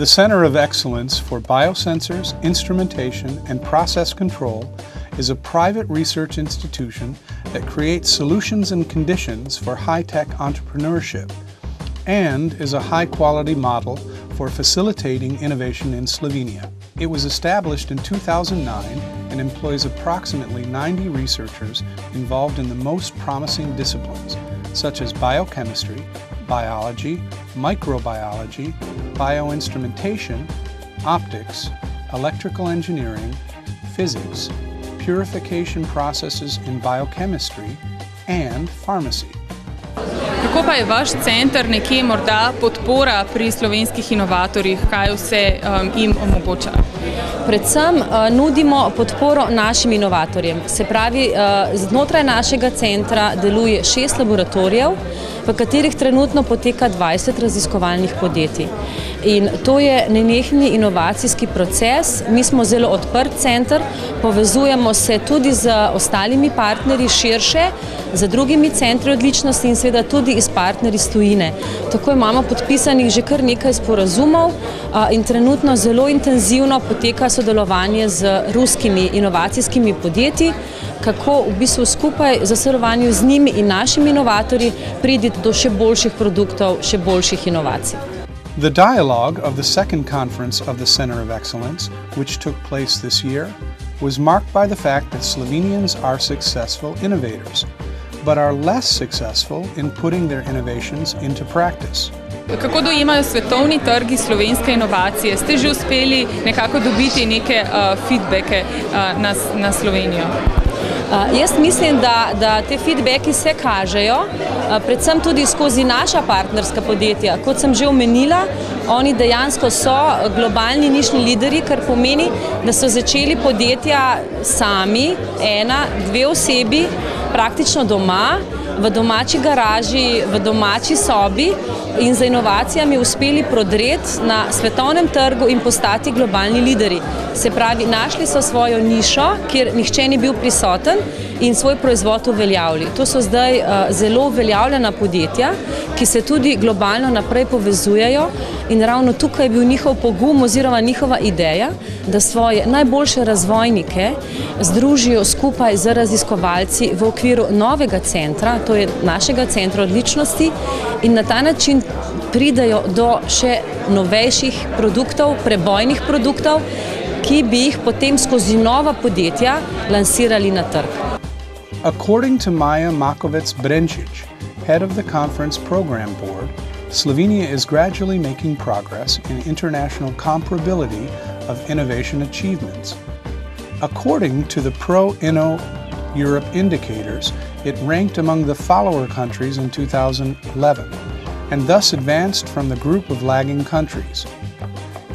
The Center of Excellence for Biosensors, Instrumentation, and Process Control is a private research institution that creates solutions and conditions for high-tech entrepreneurship and is a high-quality model for facilitating innovation in Slovenia. It was established in 2009 and employs approximately 90 researchers involved in the most promising disciplines, such as biochemistry, biology, microbiology, bioinstrumentation, optics, electrical engineering, physics, purification processes in biochemistry, and pharmacy. Kako pa je vaš center nekje morda podpora pri slovenskih inovatorjih, kaj vse jim omogoča? Predvsem nudimo podporo našim inovatorjem. Se pravi, znotraj našega centra deluje 6 laboratorijev, v katerih trenutno poteka 20 raziskovalnih podjetij. In to je nenehni inovacijski proces. Mi smo zelo odprt center, povezujemo se tudi z ostalimi partnerji širše, z drugimi centri odličnosti in seveda tudi iz partnerji iz tujine. Tako imamo podpisanih že kar nekaj sporazumov in trenutno zelo intenzivno poteka sodelovanje z ruskimi inovacijskimi podjetji, kako v bistvu skupaj v sodelovanju z njimi in našimi inovatorji priti do še boljših produktov, še boljših inovacij. The dialogue of the second conference of the Center of Excellence, which took place this year, was marked by the fact that Slovenians are successful innovators, but are less successful in putting their innovations into practice. Kako dojemajo svetovni trgi slovenske inovacije? Ste že uspeli nekako dobiti neke feedbacke na Slovenijo? Jaz mislim, da te feedbacki se kažejo, predvsem tudi skozi naša partnerska podjetja. Kot sem že omenila, oni dejansko so globalni nišni lideri, kar pomeni, da so začeli podjetja sami, 1-2 osebi, praktično doma, v domači garaži, v domači sobi in za inovacijami uspeli prodreti na svetovnem trgu in postati globalni lideri. Se pravi, našli so svojo nišo, kjer nihče ni bil prisoten in svoj proizvod uveljavili. To so zdaj zelo uveljavljena podjetja, ki se tudi globalno naprej povezujejo in ravno tukaj je bil njihov pogum oziroma njihova ideja, da svoje najboljše razvojnike združijo skupaj z raziskovalci v okviru novega centra, to je našega centra odličnosti, in na ta način pridajo do še novejših produktov, prebojnih produktov, ki bi jih potem skozi nova podjetja lansirali na trg. According to Maja Makovec-Brenčić, head of the conference program board, Slovenia is gradually making progress in international comparability of innovation achievements. According to the Pro-Inno Europe indicators, it ranked among the follower countries in 2011, and thus advanced from the group of lagging countries.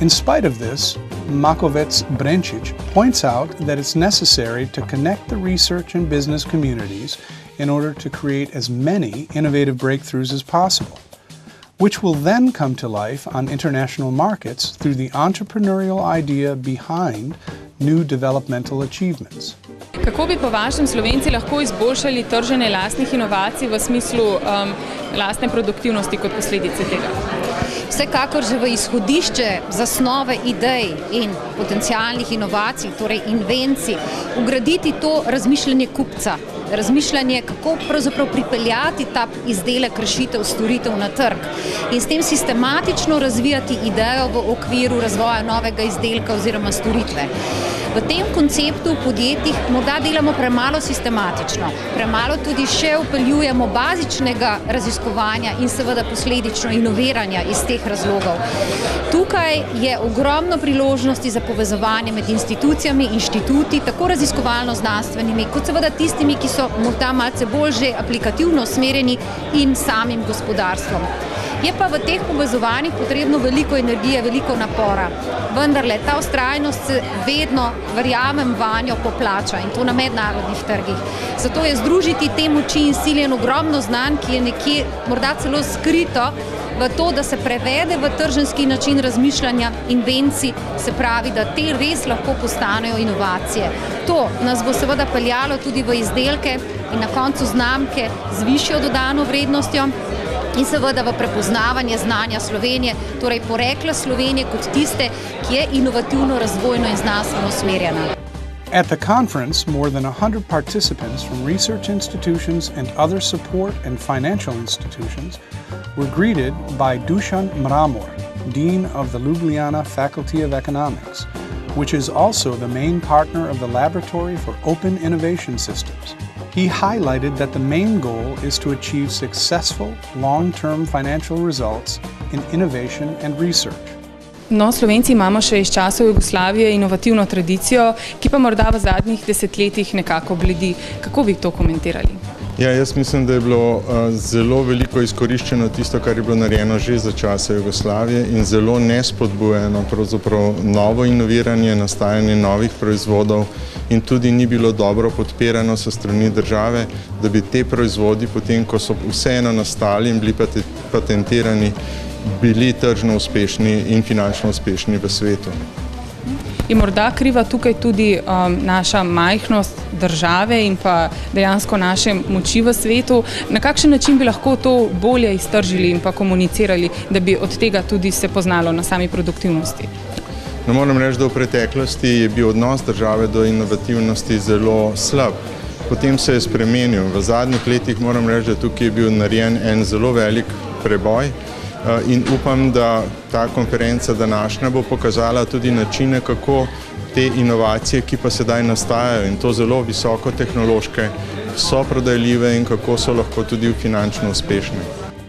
In spite of this, Makovec-Brenčić points out that it's necessary to connect the research and business communities in order to create as many innovative breakthroughs as possible, which will then come to life on international markets through the entrepreneurial idea behind new developmental achievements. Kako bi po vašem Slovenci lahko izboljšali trženje lastnih inovacij v smislu lastne produktivnosti kot posledice tega? Vsekakor že v izhodišče zasnove idej in potencialnih inovacij, torej invencij, vgraditi to razmišljanje kupca, razmišljanje, kako pravzaprav pripeljati ta izdelek, rešitev, storitev na trg in s tem sistematično razvijati idejo v okviru razvoja novega izdelka oziroma storitve. V tem konceptu v podjetjih morda delamo premalo sistematično, premalo tudi še vpeljujemo bazičnega raziskovanja in seveda posledično inoviranja iz teh razlogov. Tukaj je ogromno priložnosti za povezovanje med institucijami, inštituti, tako raziskovalno-znanstvenimi, kot seveda tistimi, ki so morda malce bolj že aplikativno usmerjeni in samim gospodarstvom. Je pa v teh povezovanjih potrebno veliko energije, veliko napora. Vendarle, ta vztrajnost se vedno, verjamem, vanjo poplača in to na mednarodnih trgih. Zato je združiti te moči in sile in ogromno znanj, ki je nekje morda celo skrito v to, da se prevede v trženjski način razmišljanja invencij, se pravi, da te res lahko postanejo inovacije. To nas bo seveda peljalo tudi v izdelke in na koncu znamke z višjo dodano vrednostjo, in seveda v prepoznavanje znanja Slovenije, torej porekla Slovenije kot tiste, ki je inovativno, razvojno in znanstveno usmerjena. At the conference, more than 100 participants from research institutions and other support and financial institutions were greeted by Dušan Mramor, Dean of the Ljubljana Faculty of Economics, which is also the main partner of the Laboratory for Open Innovation Systems. He highlighted that the main goal is to achieve successful, long-term financial results in innovation and research. No, Slovenci imamo še iz časov Jugoslavije inovativno tradicijo, ki pa morda v zadnjih desetletjih nekako bledi. Kako bi to komentirali? Ja, jaz mislim, da je bilo zelo veliko izkoriščeno tisto, kar je bilo narejeno že za časa Jugoslavije in zelo nespodbujeno pravzaprav novo inoviranje, nastajanje novih proizvodov in tudi ni bilo dobro podpirano sa strani države, da bi te proizvodi potem, ko so vseeno nastali in bili patentirani, bili tržno uspešni in finančno uspešni v svetu. Je morda kriva tukaj tudi naša majhnost države in pa dejansko naše moči v svetu? Na kakšen način bi lahko to bolje iztržili in pa komunicirali, da bi od tega tudi se poznalo na sami produktivnosti? No, moram reči, da v preteklosti je bil odnos države do inovativnosti zelo slab. Potem se je spremenil. V zadnjih letih moram reči, da tukaj je bil narejen en zelo velik preboj. In upam, da ta konferenca današnja bo pokazala tudi načine, kako te inovacije, ki pa sedaj nastajajo in to zelo visoko tehnološke, so prodajljive in kako so lahko tudi finančno uspešne.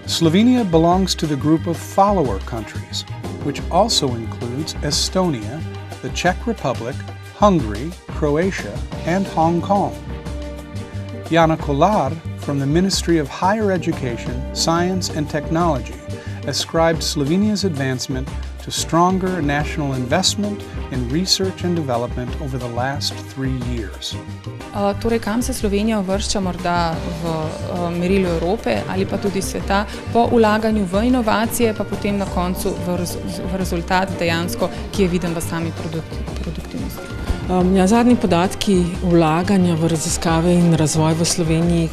Slovenia belongs to the group of follower countries, which also includes Estonia, the Czech Republic, Hungary, Croatia, and Hong Kong. Jana Kolar from the Ministry of Higher Education, Science and Technology ascribed Slovenia's advancement to stronger national investment in research and development over the last 3 years. Torej, kam se Slovenija uvršča morda v merilu Evrope ali pa tudi sveta po vlaganju v inovacije, pa potem na koncu v rezultat dejansko, ki je viden v sami produktivnosti? Zadnji podatki vlaganja v raziskave in razvoj v Sloveniji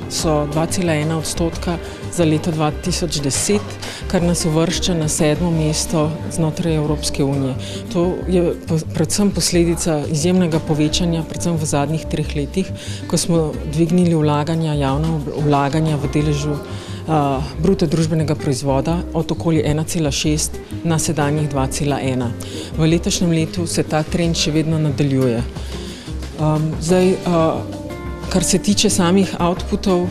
so 2,1% za leto 2010, kar nas uvršča na 7. mesto znotraj Evropske unije. To je predvsem posledica izjemnega povečanja, predvsem v zadnjih 3 letih, ko smo dvignili javna vlaganja v deležu bruto družbenega proizvoda od okoli 1,6 na sedanjih 2,1. V letošnjem letu se ta trend še vedno nadaljuje. Kar se tiče samih outputov,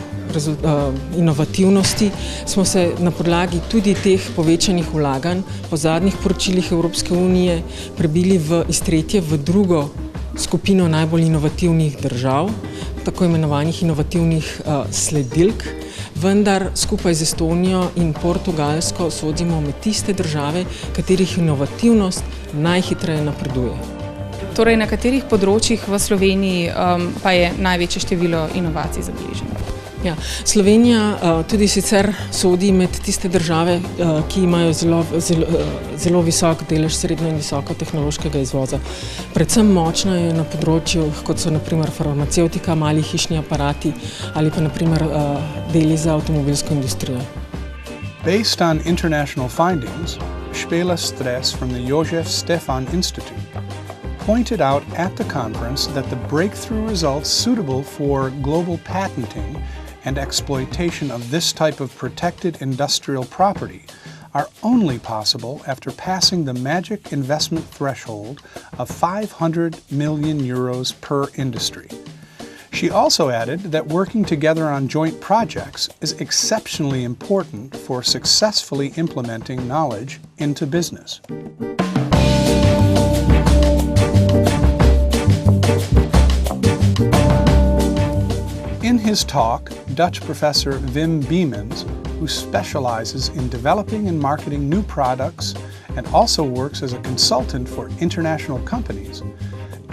inovativnosti, smo se na podlagi tudi teh povečanih vlaganj po zadnjih poročilih Evropske unije prebili iz 3. v 2. skupino najbolj inovativnih držav, tako imenovanih inovativnih sledilk, vendar skupaj z Estonijo in Portugalsko sodimo med tiste države, katerih inovativnost najhitreje napreduje. Torej, na katerih področjih v Sloveniji pa je največje število inovacij zabeleženo? Ja, Slovenija tudi sicer sodi med tiste države, ki imajo zelo visok delež srednjo in visoko tehnološkega izvoza. Predvsem močna je na področju, kot so naprimer farmacevtika, mali hišni aparati ali pa naprimer deli za avtomobilsko industrijo. Based on international findings, Špela Stres from the Jožef Stefan Institute pointed out at the conference that the breakthrough results suitable for global patenting and exploitation of this type of protected industrial property are only possible after passing the magic investment threshold of 500 million euros per industry. She also added that working together on joint projects is exceptionally important for successfully implementing knowledge into business. In his talk, Dutch professor Wim Biemans, who specializes in developing and marketing new products and also works as a consultant for international companies,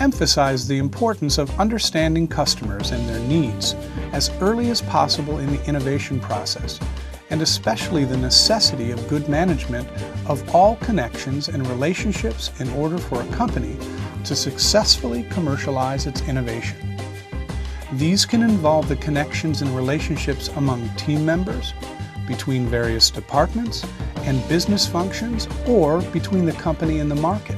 emphasized the importance of understanding customers and their needs as early as possible in the innovation process, and especially the necessity of good management of all connections and relationships in order for a company to successfully commercialize its innovation. These can involve the connections and relationships among team members, between various departments and business functions or between the company and the market.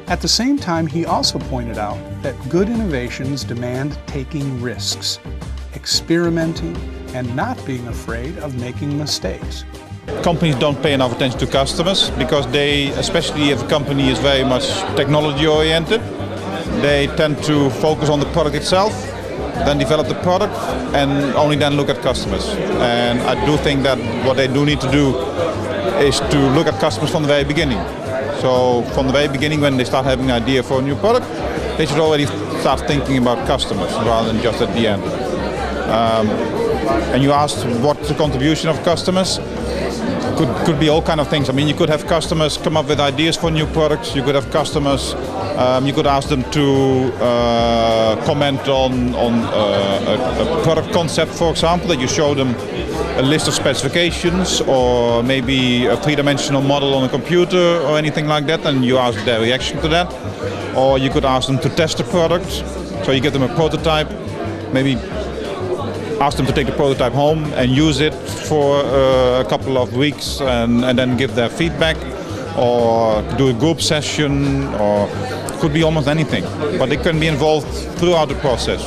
At the same time, he also pointed out that good innovations demand taking risks, experimenting, and not being afraid of making mistakes. Companies don't pay enough attention to customers because they, especially if a company is very much technology oriented, they tend to focus on the product itself, then develop the product and only then look at customers. And I do think that what they do need to do is to look at customers from the very beginning. So from the very beginning, when they start having an idea for a new product, they should already start thinking about customers rather than just at the end. And you asked what's the contribution of customers? Could be all kind of things. I mean, you could have customers come up with ideas for new products. You could have customers, you could ask them to comment on a product concept, for example, that you show them a list of specifications or maybe a three-dimensional model on a computer or anything like that, and you ask their reaction to that. Or you could ask them to test the product, so you give them a prototype, maybe ask them to take the prototype home and use it for a couple of weeks and then give their feedback, or do a group session, or could be almost anything. But they can be involved throughout the process.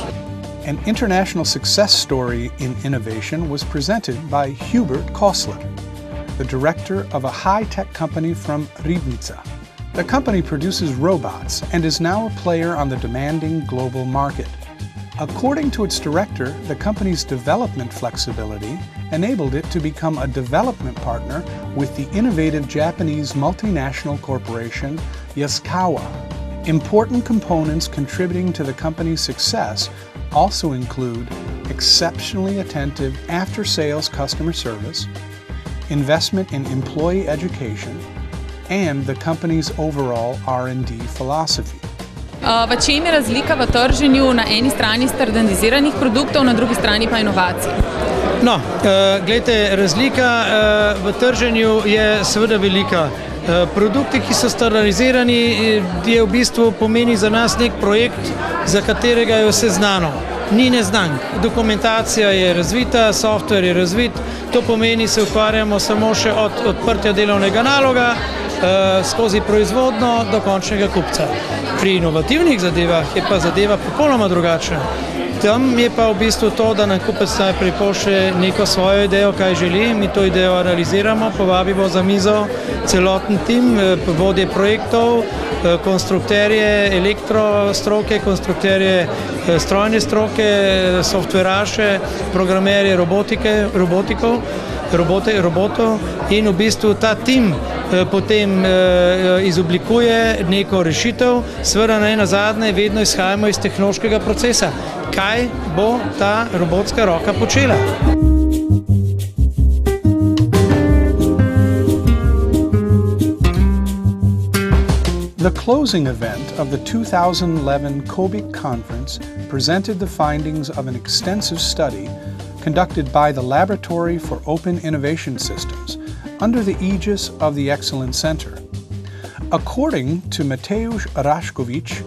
An international success story in innovation was presented by Hubert Kostler, the director of a high-tech company from Ribnica. The company produces robots and is now a player on the demanding global market. According to its director, the company's development flexibility enabled it to become a development partner with the innovative Japanese multinational corporation Yaskawa. Important components contributing to the company's success also include exceptionally attentive after-sales customer service, investment in employee education, and the company's overall R&D philosophy. V čem je razlika v trženju na eni strani standardiziranih produktov, na drugi strani pa inovacij? No, gledajte, razlika v trženju je seveda velika. Produkti, ki so standardizirani, je v bistvu pomeni za nas nek projekt, za katerega je vse znano. Ni neznank. Dokumentacija je razvita, software je razvit, to pomeni, se ukvarjamo samo še od odprtja delovnega naloga skozi proizvodno do končnega kupca. Pri inovativnih zadevah je pa zadeva popolnoma drugačna. Tam je pa v bistvu to, da nam kupec najprej pošlje neko svojo idejo, kaj želi, mi to idejo realiziramo, povabimo za mizo celoten tim, vodje projektov, konstrukterje elektrostroke, konstrukterje strojne stroke, softveraše, programerje robotov in v bistvu ta tim potem izoblikuje neko rešitev, seveda nazadnje vedno izhajamo iz tehnološkega procesa. Kaj bo ta robotska roka počela? The closing event of the 2011 COBIC conference presented the findings of an extensive study conducted by the Laboratory for Open Innovation Systems under the aegis of the Excellence Center. According to Mateusz Raškovič,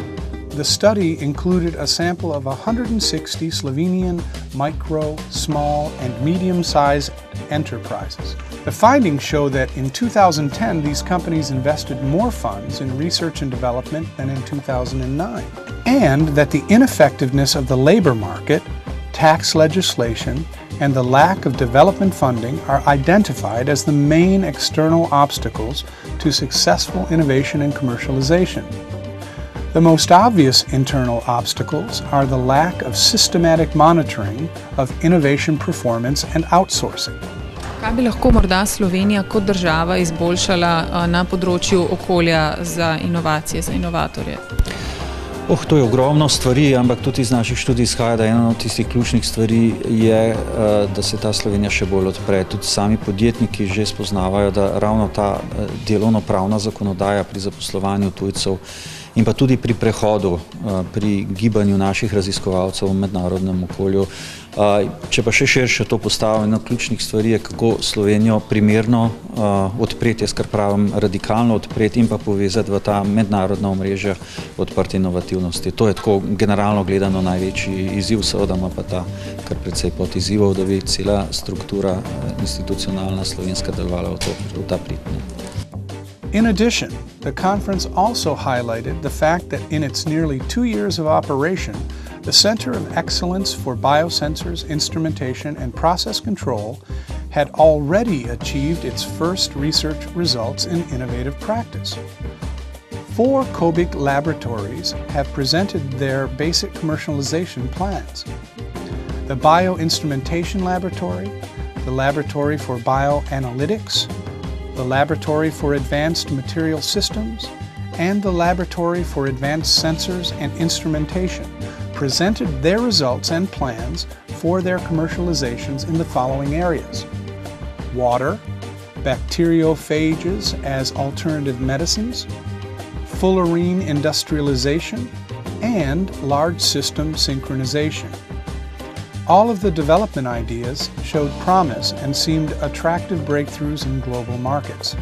the study included a sample of 160 Slovenian micro, small, and medium-sized enterprises. The findings show that in 2010, these companies invested more funds in research and development than in 2009, and that the ineffectiveness of the labor market, tax legislation, and the lack of development funding are identified as the main external obstacles to successful innovation and commercialization. The most obvious internal obstacles are the lack of systematic monitoring of innovation performance and outsourcing. Kaj bi lahko morda Slovenija kot država izboljšala na področju okolja za inovacije, za inovatorje? To je ogromno stvari, ampak tudi iz naših študij izhaja, da ena od tistih ključnih stvari je, da se ta Slovenija še bolj odpre. Tudi sami podjetniki že spoznavajo, da ravno ta delovno-pravna zakonodaja pri zaposlovanju tujcev in pa tudi pri prehodu, pri gibanju naših raziskovalcev v mednarodnem okolju. Če pa še širše to postavim, ena ključnih stvari je, kako Slovenijo primerno odpreti, jaz kar pravim radikalno odpreti in pa povezati v ta mednarodna omrežja odprte inovativnosti. To je tako generalno gledano največji izziv, seveda ima pa ta kar precej potizzivov, da bi cela struktura institucionalna slovenska delovala v ta prid. In addition, the conference also highlighted the fact that in its nearly 2 years of operation, the Center of Excellence for Biosensors, Instrumentation, and Process Control had already achieved its first research results in innovative practice. 4 COBIC laboratories have presented their basic commercialization plans. The Bioinstrumentation Laboratory, the Laboratory for Bioanalytics, the Laboratory for Advanced Material Systems, and the Laboratory for Advanced Sensors and Instrumentation presented their results and plans for their commercializations in the following areas: water, bacteriophages as alternative medicines, fullerene industrialization, and large system synchronization. All of the development ideas showed promise and seemed attractive breakthroughs in global markets.